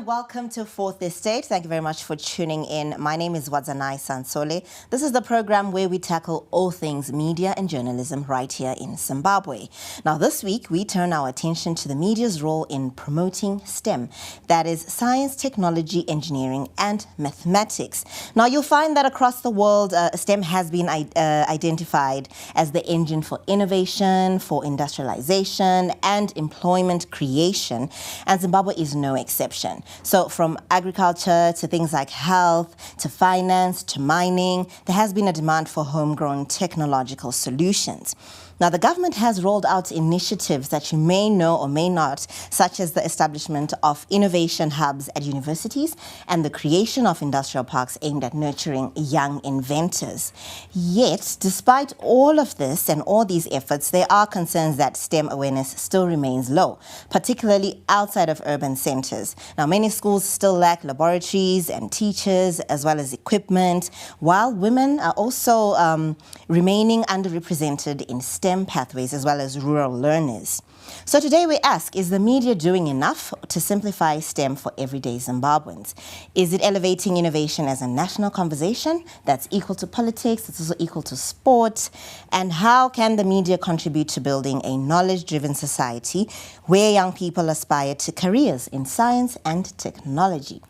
everyone. Welcome to Fourth Estate. Thank you very much for tuning in. My name is Wadzanai Sansole. This is the program where we tackle all things media and journalism right here in Zimbabwe. Now, this week, we turn our attention to the media's role in promoting STEM. That is science, technology, engineering, and mathematics. Now, you'll find that across the world, STEM has been identified as the engine for innovation, for industrialization, and employment creation. And Zimbabwe is no exception. So from agriculture to things like health, to finance, to mining, there has been a demand for homegrown technological solutions. Now, the government has rolled out initiatives that you may know or may not, such as the establishment of innovation hubs at universities and the creation of industrial parks aimed at nurturing young inventors. Yet, despite all of this and all these efforts, there are concerns that STEM awareness still remains low, particularly outside of urban centers. Now, many schools still lack laboratories and teachers, as well as equipment, while women are also remaining underrepresented in STEM pathways as well as rural learners. So today we ask, is the media doing enough to simplify STEM for everyday Zimbabweans? Is it elevating innovation as a national conversation that's equal to politics, that's also equal to sport? And how can the media contribute to building a knowledge-driven society where young people aspire to careers in science and technology?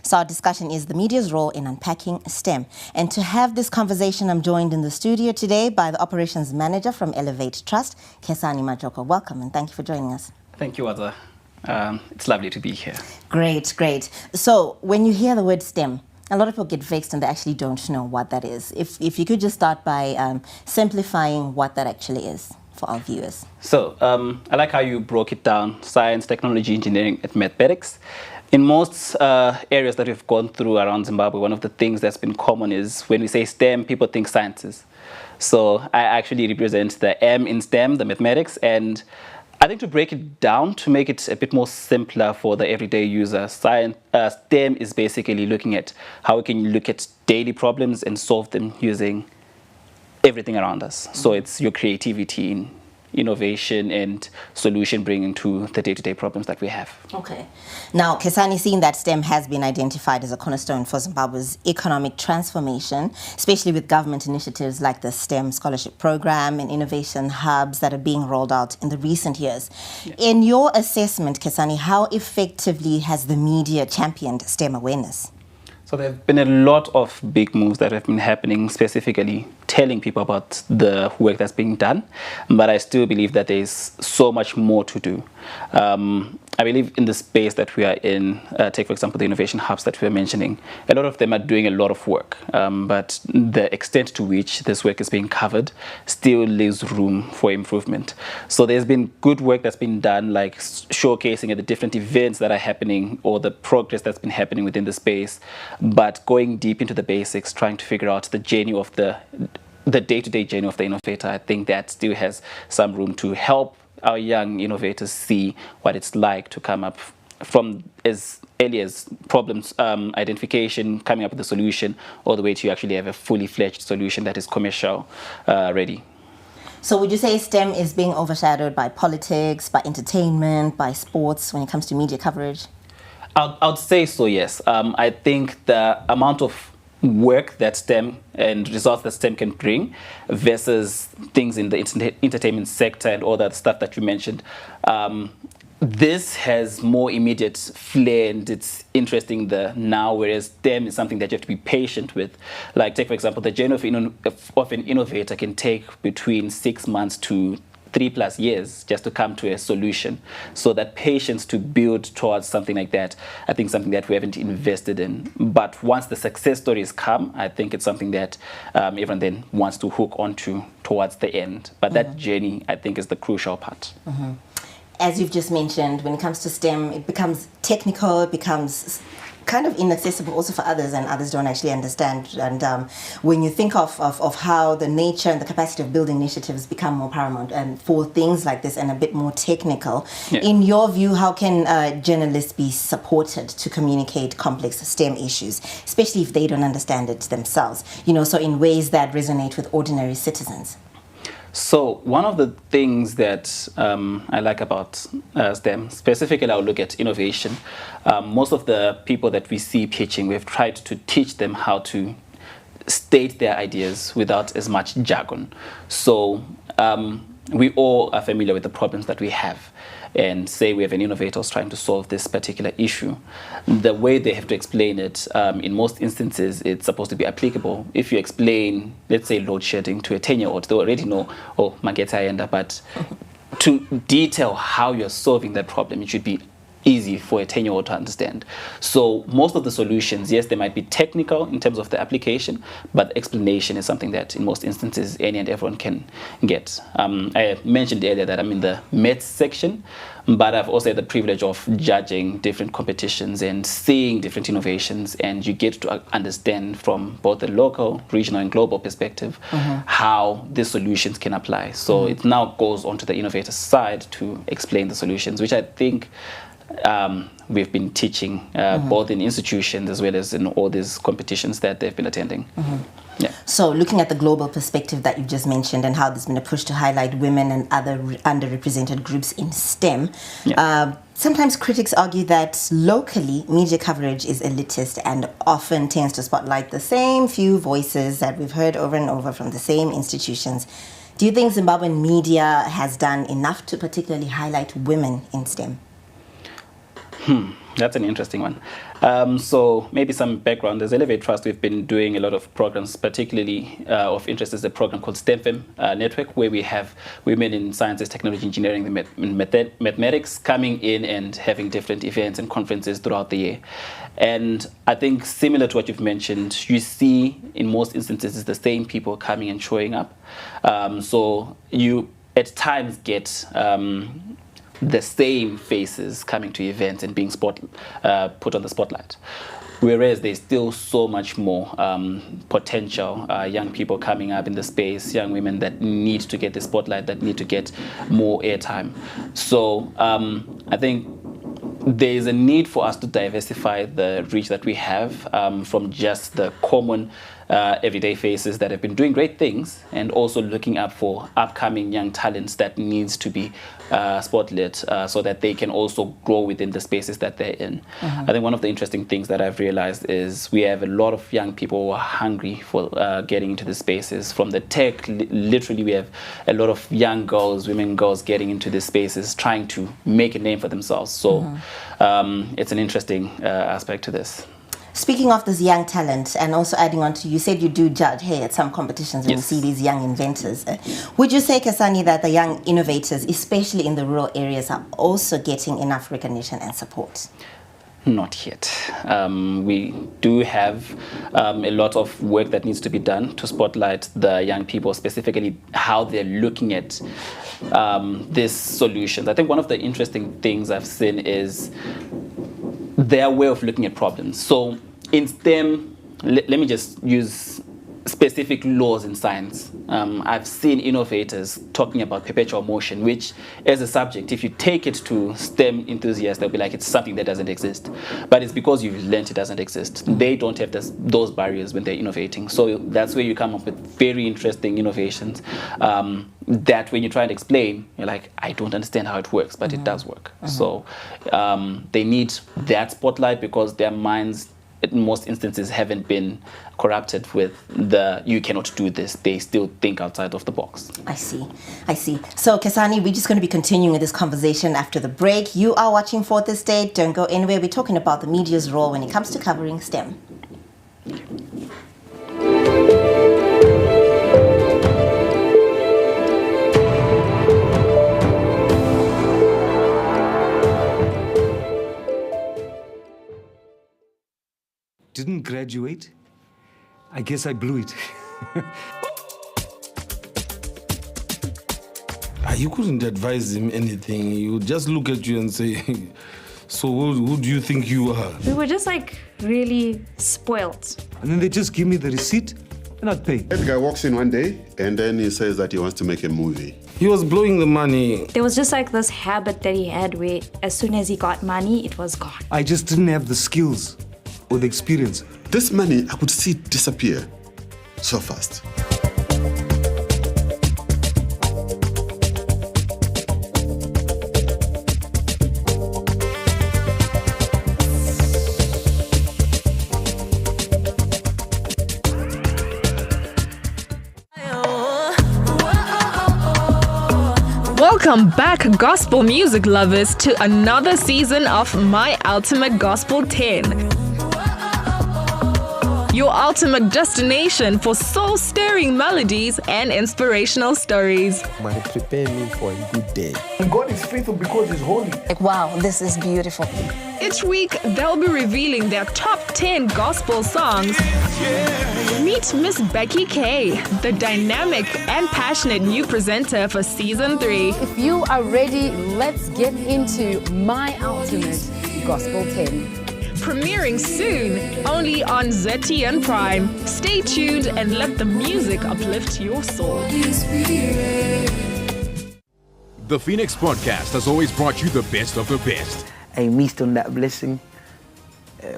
So our discussion is the media's role in unpacking STEM. And to have this conversation, I'm joined in the studio today by the operations manager from Elevate Trust, Kesani Majoko. Welcome and thank you for joining us. Thank you, Wadza. It's lovely to be here. Great, great. So when you hear the word STEM, a lot of people get vexed and they actually don't know what that is. If you could just start by simplifying what that actually is for our viewers. So I like how you broke it down: science, technology, engineering, and mathematics. In most areas that we've gone through around Zimbabwe, one of the things that's been common is when we say STEM, people think sciences. So I actually represent the M in STEM, the mathematics, and I think to break it down, to make it a bit more simpler for the everyday user, STEM is basically looking at how we can look at daily problems and solve them using everything around us. So it's your creativity in innovation and solution bringing to the day-to-day problems that we have. Okay. Now, Kesani, seeing that STEM has been identified as a cornerstone for Zimbabwe's economic transformation, especially with government initiatives like the STEM scholarship program and innovation hubs that are being rolled out in the recent years. Yeah. In your assessment, Kesani, how effectively has the media championed STEM awareness? So there have been a lot of big moves that have been happening, specifically telling people about the work that's being done, but I still believe that there's so much more to do. I believe in the space that we are in, take for example the innovation hubs that we are mentioning, a lot of them are doing a lot of work, but the extent to which this work is being covered still leaves room for improvement. So there's been good work that's been done, like showcasing at the different events that are happening or the progress that's been happening within the space, but going deep into the basics, trying to figure out the journey of the day-to-day journey of the innovator, I think that still has some room to help our young innovators see what it's like to come up from as early as problems identification, coming up with a solution, all the way to you actually have a fully fledged solution that is commercial ready. So would you say STEM is being overshadowed by politics, by entertainment, by sports when it comes to media coverage? I would say so, yes. I think the amount of work that STEM and results that STEM can bring versus things in the entertainment sector and all that stuff that you mentioned, this has more immediate flair and it's interesting the now, whereas STEM is something that you have to be patient with. Like, take for example, the journey of an innovator can take between 6 months to 3+ years just to come to a solution. So that patience to build towards something like that, I think something that we haven't invested in. But once the success stories come, I think it's something that everyone then wants to hook onto towards the end. But that journey, I think, is the crucial part. As you've just mentioned, when it comes to STEM, it becomes technical, it becomes kind of inaccessible also for others, and others don't actually understand. And when you think of how the nature and the capacity of building initiatives become more paramount and for things like this and a bit more technical, in your view, how can journalists be supported to communicate complex STEM issues, especially if they don't understand it themselves, so in ways that resonate with ordinary citizens? So one of the things that I like about STEM, specifically I'll look at innovation. Most of the people that we see pitching, we've tried to teach them how to state their ideas without as much jargon. So we all are familiar with the problems that we have. And say we have an innovator who's trying to solve this particular issue. The way they have to explain it, in most instances, it's supposed to be applicable. If you explain, let's say, load shedding to a 10-year-old, they already know, oh, mageta ayenda, but to detail how you're solving that problem, it should be easy for a 10-year-old to understand. So most of the solutions, yes, they might be technical in terms of the application, but explanation is something that in most instances any and everyone can get. I mentioned earlier that I'm in the maths section, but I've also had the privilege of judging different competitions and seeing different innovations, and you get to understand from both the local, regional, and global perspective how the solutions can apply. So it now goes onto the innovator side to explain the solutions, which I think we've been teaching both in institutions as well as in all these competitions that they've been attending. Yeah. So looking at the global perspective that you just mentioned and how there's been a push to highlight women and other underrepresented groups in STEM, sometimes critics argue that locally media coverage is elitist and often tends to spotlight the same few voices that we've heard over and over from the same institutions. Do you think Zimbabwean media has done enough to particularly highlight women in STEM? That's an interesting one. So maybe some background. As Elevate Trust, we've been doing a lot of programs, particularly of interest is a program called STEMFEM Network, where we have women in sciences, technology, engineering, and mathematics coming in and having different events and conferences throughout the year. And I think similar to what you've mentioned, you see in most instances it's the same people coming and showing up. So you at times get the same faces coming to events and being put on the spotlight. Whereas there's still so much more potential young people coming up in the space, young women that need to get the spotlight, that need to get more airtime. So I think there is a need for us to diversify the reach that we have from just the common everyday faces that have been doing great things, and also looking up for upcoming young talents that needs to be spotlit so that they can also grow within the spaces that they're in. I think one of the interesting things that I've realized is we have a lot of young people who are hungry for getting into the spaces. From the tech, literally we have a lot of young girls, women girls getting into the spaces, trying to make a name for themselves. So it's an interesting aspect to this. Speaking of this young talent, and also adding on to, you said you do judge, hey, at some competitions, you'll see these young inventors. Would you say, Kasani, that the young innovators, especially in the rural areas, are also getting enough recognition and support? Not yet. We do have a lot of work that needs to be done to spotlight the young people, specifically how they're looking at these solutions. I think one of the interesting things I've seen is their way of looking at problems. So in STEM, let me just use specific laws in science. I've seen innovators talking about perpetual motion, which as a subject, if you take it to STEM enthusiasts, they'll be like, it's something that doesn't exist. But it's because you've learned it doesn't exist. They don't have those barriers when they're innovating. So that's where you come up with very interesting innovations that when you try and explain, you're like, I don't understand how it works, but it does work. So they need that spotlight because their minds in most instances haven't been corrupted with the you cannot do this. They still think outside of the box. I see. So Kasani, we're just going to be continuing this conversation after the break. You are watching Fourth Estate. Don't go anywhere. We're talking about the media's role when it comes to covering STEM. Didn't graduate. I guess I blew it. You couldn't advise him anything. He would just look at you and say, so who do you think you are? We were just like really spoiled. And then they just give me the receipt and I'd pay. That guy walks in one day and then he says that he wants to make a movie. He was blowing the money. There was just like this habit that he had where as soon as he got money, it was gone. I just didn't have the skills or the experience. This money, I could see it disappear so fast. Welcome back, gospel music lovers, to another season of My Ultimate Gospel 10. Your ultimate destination for soul-stirring melodies and inspirational stories. Might prepare me for a good day. And God is faithful because He's holy. Like, wow, this is beautiful. Each week, they'll be revealing their top 10 gospel songs. Meet Miss Becky K, the dynamic and passionate new presenter for Season 3. If you are ready, let's get into My Ultimate Gospel 10. Premiering soon, only on ZTN Prime. Stay tuned and let the music uplift your soul. The Phoenix Podcast has always brought you the best of the best. I missed on that blessing,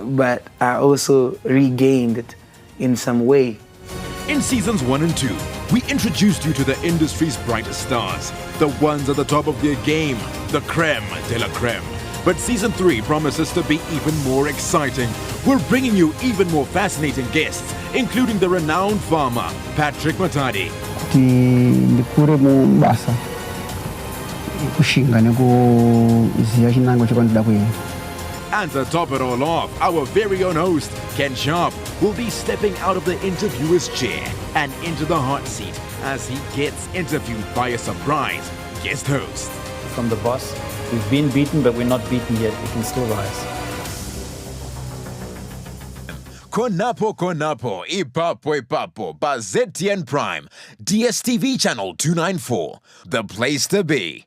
but I also regained it in some way. In seasons 1 and 2, we introduced you to the industry's brightest stars, the ones at the top of their game, the creme de la creme. But season 3 promises to be even more exciting. We're bringing you even more fascinating guests, including the renowned farmer, Patrick Matadi. And to top it all off, our very own host, Ken Sharp, will be stepping out of the interviewer's chair and into the hot seat as he gets interviewed by a surprise guest host. From the boss, we've been beaten, but we're not beaten yet. We can still rise. Konapo Ipapo by ZTN Prime, DSTV channel 294, the place to be.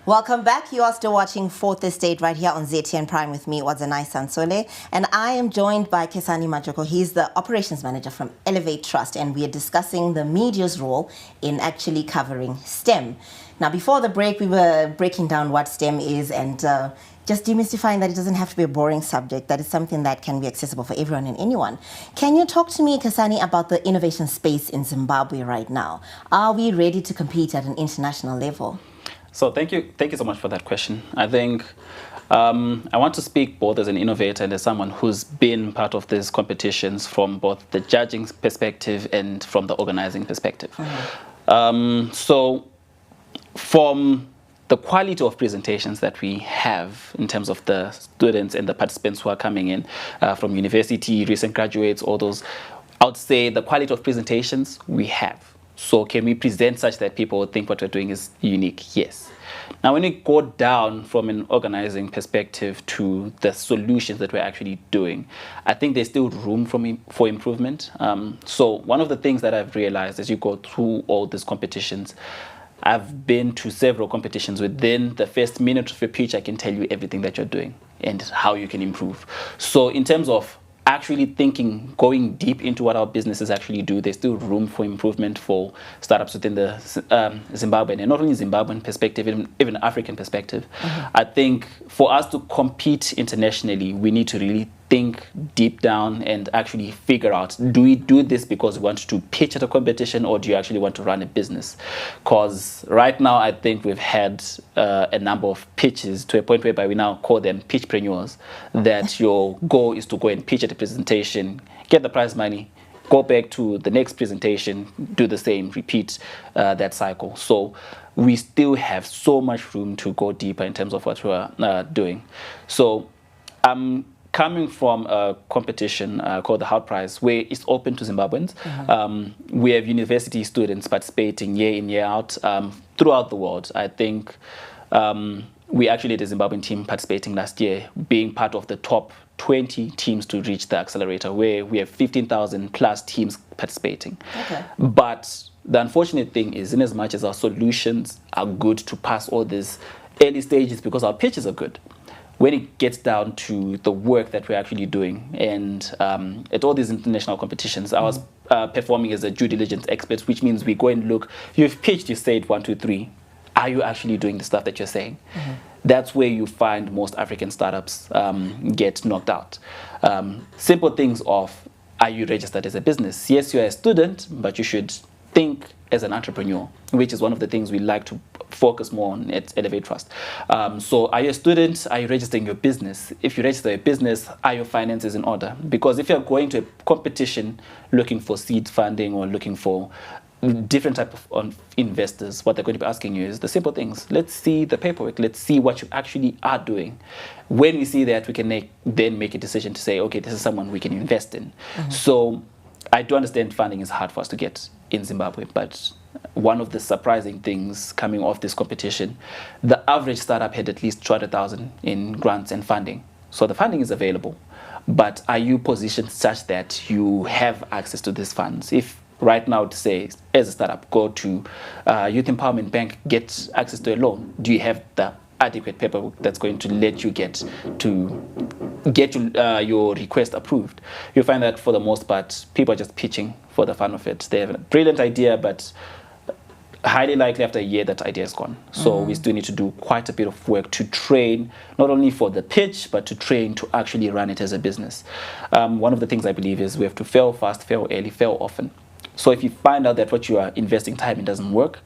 Welcome back. You are still watching Fourth Estate right here on ZTN Prime with me, Wadzanai Sansole. And I am joined by Kesani Majoko. He's the operations manager from Elevate Trust, and we are discussing the media's role in actually covering STEM. Now, before the break, we were breaking down what STEM is and just demystifying that it doesn't have to be a boring subject, that is something that can be accessible for everyone and anyone. Can you talk to me, Kesani, about the innovation space in Zimbabwe right now? Are we ready to compete at an international level? So thank you so much for that question. I think I want to speak both as an innovator and as someone who's been part of these competitions from both the judging perspective and from the organizing perspective. Mm-hmm. So from the quality of presentations that we have in terms of the students and the participants who are coming in from university, recent graduates, all those, I would say the quality of presentations we have. So can we present such that people think what we're doing is unique? Yes. Now, when we go down from an organizing perspective to the solutions that we're actually doing, I think there's still room for improvement. So one of the things that I've realized as you go through all these competitions, I've been to several competitions. Within the first minute of a pitch, I can tell you everything that you're doing and how you can improve. So in terms of actually thinking, going deep into what our businesses actually do, there's still room for improvement for startups within the Zimbabwean, and not only Zimbabwean perspective, even African perspective. Mm-hmm. I think for us to compete internationally, we need to really think deep down and actually figure out, do we do this because we want to pitch at a competition, or do you actually want to run a business? Because right now, I think we've had a number of pitches to a point whereby we now call them pitchpreneurs, that your goal is to go and pitch at a presentation, get the prize money, go back to the next presentation, do the same, repeat that cycle. So we still have so much room to go deeper in terms of what we're doing. So coming from a competition called the Hout Prize, where it's open to Zimbabweans. Mm-hmm. We have university students participating year in, year out throughout the world. I think we actually had a Zimbabwean team participating last year, being part of the top 20 teams to reach the accelerator, where we have 15,000 plus teams participating. Okay. But the unfortunate thing is, in as much as our solutions are good to pass all these early stages because our pitches are good, when it gets down to the work that we're actually doing, and at all these international competitions, I was performing as a due diligence expert, which means we go and look, you've pitched, you said 1, 2, 3. Are you actually doing the stuff that you're saying? Mm-hmm. That's where you find most African startups get knocked out. Simple things of, are you registered as a business? Yes, you're a student, but you should think as an entrepreneur, which is one of the things we like to focus more on Elevate Trust. So are you a student? Are you registering your business? If you register a business, are your finances in order? Because if you're going to a competition looking for seed funding or looking for different type of investors, what they're going to be asking you is the simple things. Let's see the paperwork. Let's see what you actually are doing. When we see that, we can then make a decision to say, okay, this is someone we can invest in. So I do understand funding is hard for us to get in Zimbabwe, but one of the surprising things coming off this competition, the average startup had at least 200,000 in grants and funding. So the funding is available, but are you positioned such that you have access to these funds? If right now, to say, as a startup, go to Youth Empowerment Bank, get access to a loan, do you have the adequate paperwork that's going to let you get your request approved? You'll find that for the most part, people are just pitching for the fun of it. They have a brilliant idea, but highly likely after a year that idea is gone. So we still need to do quite a bit of work to train, not only for the pitch, but to train to actually run it as a business. One of the things I believe is we have to fail fast, fail early, fail often. So if you find out that what you are investing time in doesn't work,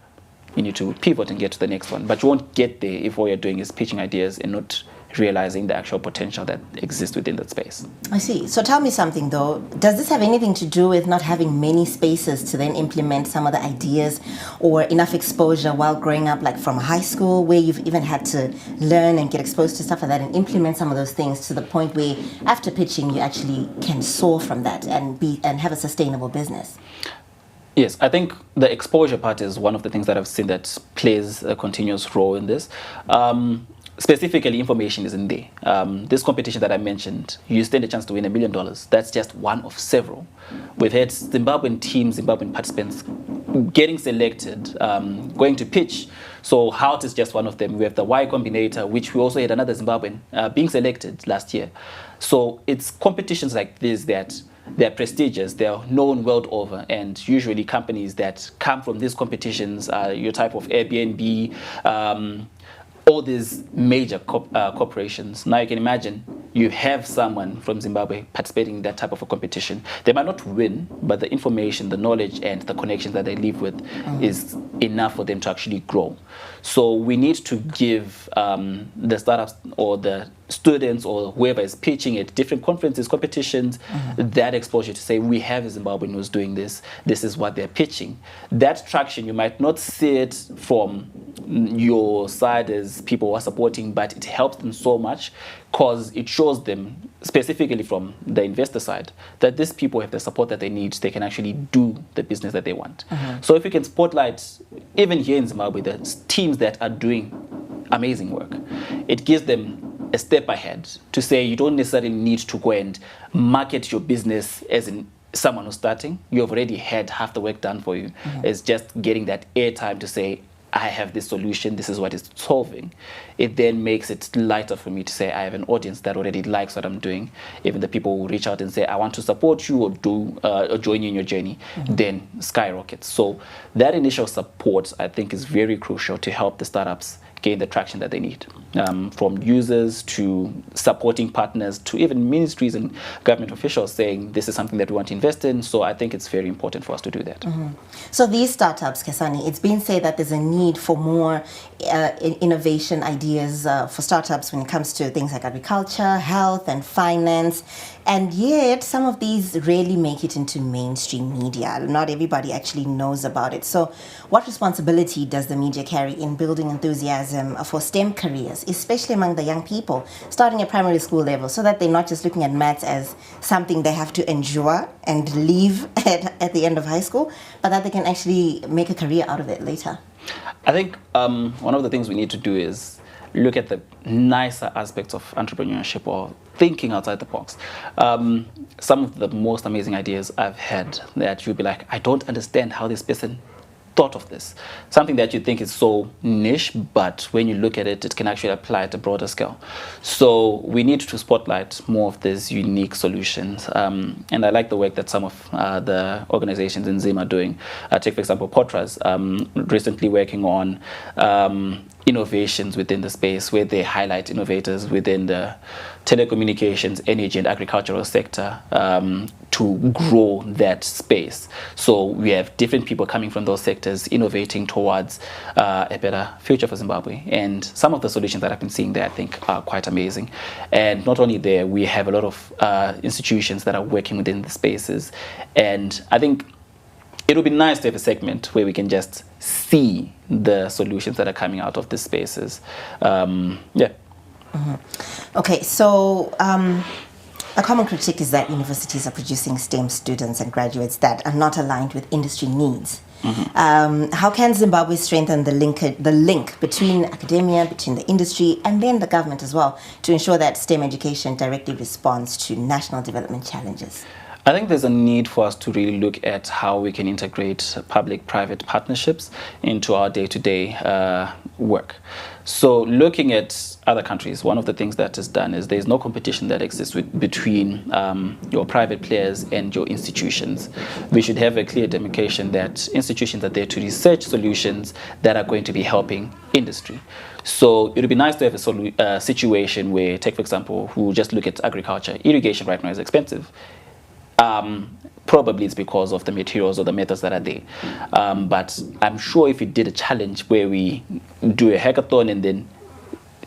you need to pivot and get to the next one. But you won't get there if all you're doing is pitching ideas and not realizing the actual potential that exists within that space. I see. So tell me something though. Does this have anything to do with not having many spaces to then implement some of the ideas, or enough exposure while growing up, like from high school, where you've even had to learn and get exposed to stuff like that and implement some of those things to the point where after pitching you actually can soar from that and have a sustainable business? Yes, I think the exposure part is one of the things that I've seen that plays a continuous role in this. Specifically, information is in there. This competition that I mentioned, you stand a chance to win $1 million. That's just one of several. We've had Zimbabwean teams, Zimbabwean participants getting selected, going to pitch. So HALT is just one of them. We have the Y Combinator, which we also had another Zimbabwean being selected last year. So it's competitions like this that they're prestigious, they're known world over, and usually companies that come from these competitions are your type of Airbnb, all these major corporations. Now you can imagine you have someone from Zimbabwe participating in that type of a competition. They might not win, but the information, the knowledge, and the connections that they live with is enough for them to actually grow. So we need to give the startups or the students or whoever is pitching at different conferences, competitions, that exposure to say, we have a Zimbabwean who's doing this, this is what they're pitching. That traction, you might not see it from your side as people who are supporting, but it helps them so much because it shows them, specifically from the investor side, that these people have the support that they need. They can actually do the business that they want. So if we can spotlight, even here in Zimbabwe, the teams that are doing amazing work, it gives them a step ahead to say you don't necessarily need to go and market your business as in someone who's starting. You've already had half the work done for you. It's just getting that airtime to say, I have this solution, this is what it's solving. It then makes it lighter for me to say I have an audience that already likes what I'm doing. Even the people who reach out and say, I want to support you or join you in your journey, then skyrockets. So that initial support, I think, is very crucial to help the startups gain the traction that they need, from users to supporting partners to even ministries and government officials saying this is something that we want to invest in. So I think it's very important for us to do that. So these startups, Kesani, it's been said that there's a need for more innovation ideas for startups when it comes to things like agriculture, health, and finance. And yet, some of these rarely make it into mainstream media. Not everybody actually knows about it. So what responsibility does the media carry in building enthusiasm for STEM careers, especially among the young people, starting at primary school level, so that they're not just looking at maths as something they have to endure and leave at the end of high school, but that they can actually make a career out of it later? I think one of the things we need to do is look at the nicer aspects of entrepreneurship or thinking outside the box. Some of the most amazing ideas I've had that you'll be like, I don't understand how this person thought of this. Something that you think is so niche, but when you look at it, it can actually apply at a broader scale. So we need to spotlight more of these unique solutions. And I like the work that some of the organizations in Zim are doing. Take, for example, Potras, recently working on innovations within the space, where they highlight innovators within the telecommunications, energy, and agricultural sector to grow that space. So we have different people coming from those sectors innovating towards a better future for Zimbabwe. And some of the solutions that I've been seeing there, I think, are quite amazing. And not only there, we have a lot of institutions that are working within the spaces. And I think it would be nice to have a segment where we can just see the solutions that are coming out of these spaces. Yeah. Okay, so a common critique is that universities are producing STEM students and graduates that are not aligned with industry needs. How can Zimbabwe strengthen the link between academia, between the industry, and then the government as well, to ensure that STEM education directly responds to national development challenges? I think there's a need for us to really look at how we can integrate public-private partnerships into our day-to-day work. So looking at other countries, one of the things that is done is there's no competition that exists between your private players and your institutions. We should have a clear demarcation that institutions are there to research solutions that are going to be helping industry. So it would be nice to have a situation where, take for example, we'll just look at agriculture. Irrigation right now is expensive. Probably it's because of the materials or the methods that are there. But I'm sure if we did a challenge where we do a hackathon and then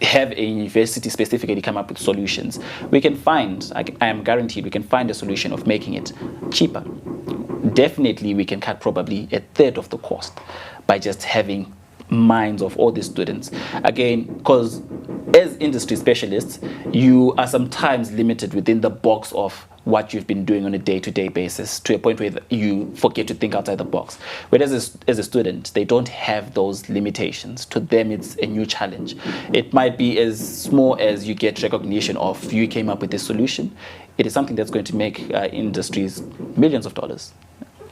have a university specifically come up with solutions, we can find, I am guaranteed, we can find a solution of making it cheaper. Definitely we can cut probably a third of the cost by just having minds of all these students. Again, because as industry specialists, you are sometimes limited within the box of what you've been doing on a day-to-day basis, to a point where you forget to think outside the box. Whereas as a student, they don't have those limitations. To them, it's a new challenge. It might be as small as you get recognition of you came up with this solution. It is something that's going to make industries millions of dollars.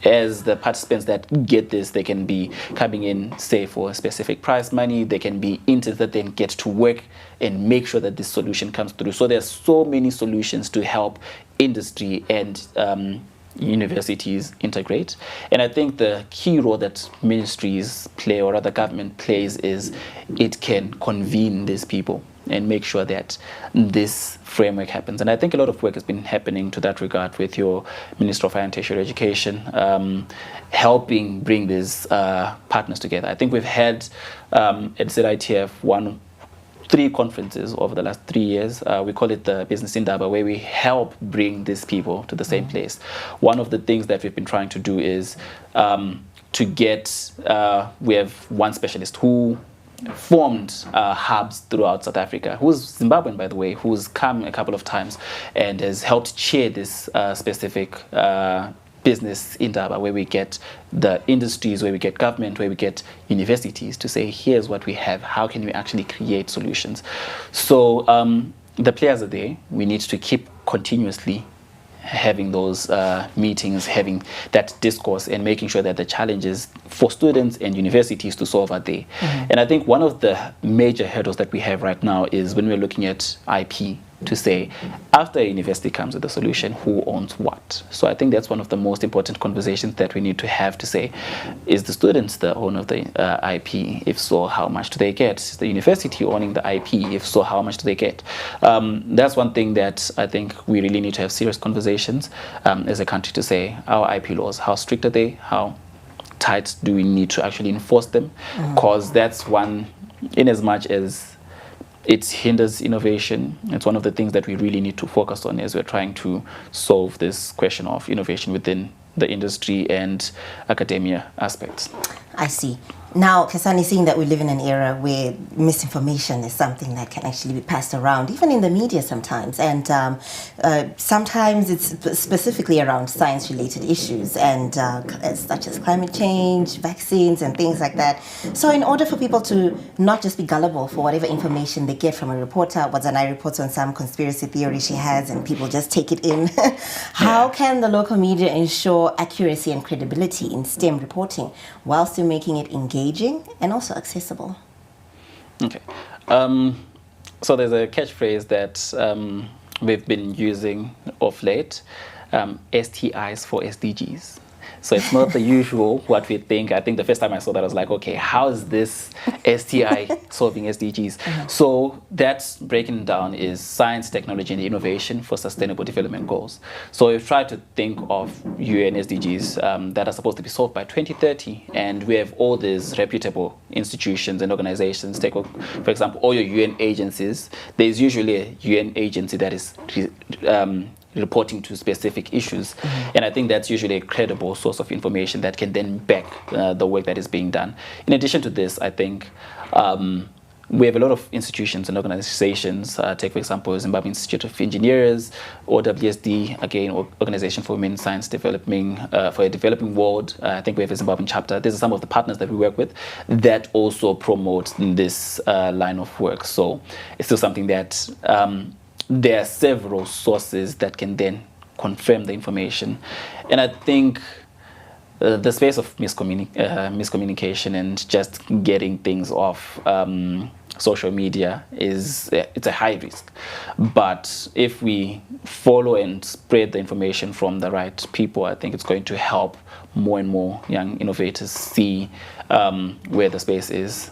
As the participants that get this, they can be coming in, say, for a specific prize money. They can be interns that then get to work and make sure that this solution comes through. So there's so many solutions to help industry and universities integrate. And I think the key role that ministries play, or rather government plays, is it can convene these people and make sure that this framework happens. And I think a lot of work has been happening to that regard with your Minister of Higher and Tertiary Education, helping bring these partners together. I think we've had at ZITF 3 conferences over the last 3 years. We call it the Business Indaba, where we help bring these people to the same place. One of the things that we've been trying to do is to get, we have one specialist who formed hubs throughout South Africa, who's Zimbabwean, by the way, who's come a couple of times and has helped chair this specific business indaba, where we get the industries, where we get government, where we get universities to say, here's what we have, how can we actually create solutions? So the players are there. We need to keep continuously having those meetings, having that discourse, and making sure that the challenges for students and universities to solve are there. And I think one of the major hurdles that we have right now is when we're looking at IP, to say, after a university comes with a solution, who owns what? So I think that's one of the most important conversations that we need to have, to say, is the students the owner of the IP? If so, how much do they get? Is the university owning the IP? If so, how much do they get? That's one thing that I think we really need to have serious conversations as a country, to say, our IP laws, how strict are they? How tight do we need to actually enforce them? Because that's one, in as much as it hinders innovation, it's one of the things that we really need to focus on as we're trying to solve this question of innovation within the industry and academia aspects. I see. Now, Kesani, seeing that we live in an era where misinformation is something that can actually be passed around, even in the media sometimes, and sometimes it's specifically around science-related issues, and such as climate change, vaccines, and things like that. So in order for people to not just be gullible for whatever information they get from a reporter, Wadzanai reports on some conspiracy theory she has, and people just take it in, how can the local media ensure accuracy and credibility in STEM reporting while still making it engaging and also accessible? Okay. So there's a catchphrase that we've been using of late, STIs for SDGs. So it's not the usual what we think. I think the first time I saw that, I was like, okay, how is this STI solving SDGs? So that's breaking down is science, technology, and innovation for sustainable development goals. So we've tried to think of UN SDGs that are supposed to be solved by 2030, and we have all these reputable institutions and organizations. Take, for example, all your UN agencies. There's usually a UN agency that is reporting to specific issues. And I think that's usually a credible source of information that can then back the work that is being done. In addition to this, I think we have a lot of institutions and organizations. Take, for example, Zimbabwe Institute of Engineers, OWSD, again, Organization for Women Science Developing, for a Developing World. I think we have a Zimbabwean chapter. These are some of the partners that we work with that also promote this line of work. So it's still something that there are several sources that can then confirm the information. And I think the space of miscommunication and just getting things off social media it's a high risk. But if we follow and spread the information from the right people, I think it's going to help more and more young innovators see where the space is.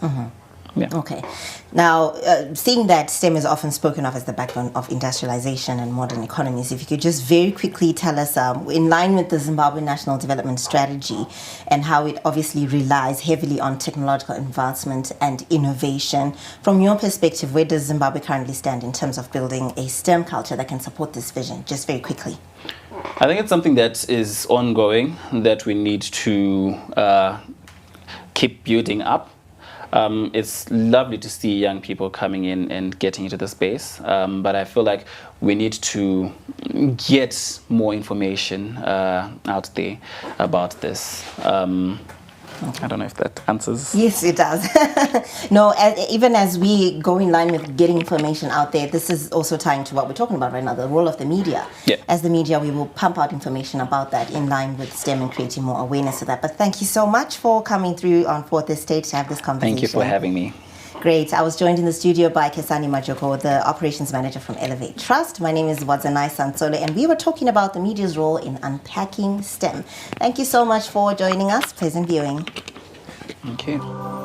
Yeah. Okay. Now, seeing that STEM is often spoken of as the backbone of industrialization and modern economies, if you could just very quickly tell us, in line with the Zimbabwe National Development Strategy and how it obviously relies heavily on technological advancement and innovation, from your perspective, where does Zimbabwe currently stand in terms of building a STEM culture that can support this vision? Just very quickly. I think it's something that is ongoing, that we need to keep building up. It's lovely to see young people coming in and getting into the space, but I feel like we need to get more information out there about this. I don't know if that answers. Yes, it does. No, even as we go in line with getting information out there, this is also tying to what we're talking about right now, the role of the media. Yeah. As the media, we will pump out information about that in line with STEM and creating more awareness of that. But thank you so much for coming through on Fourth Estate to have this conversation. Thank you for having me. Great. I was joined in the studio by Kesani Majoko, the operations manager from Elevate Trust. My name is Wadzanai Sansole, and we were talking about the media's role in unpacking STEM. Thank you so much for joining us. Pleasant viewing. Thank you.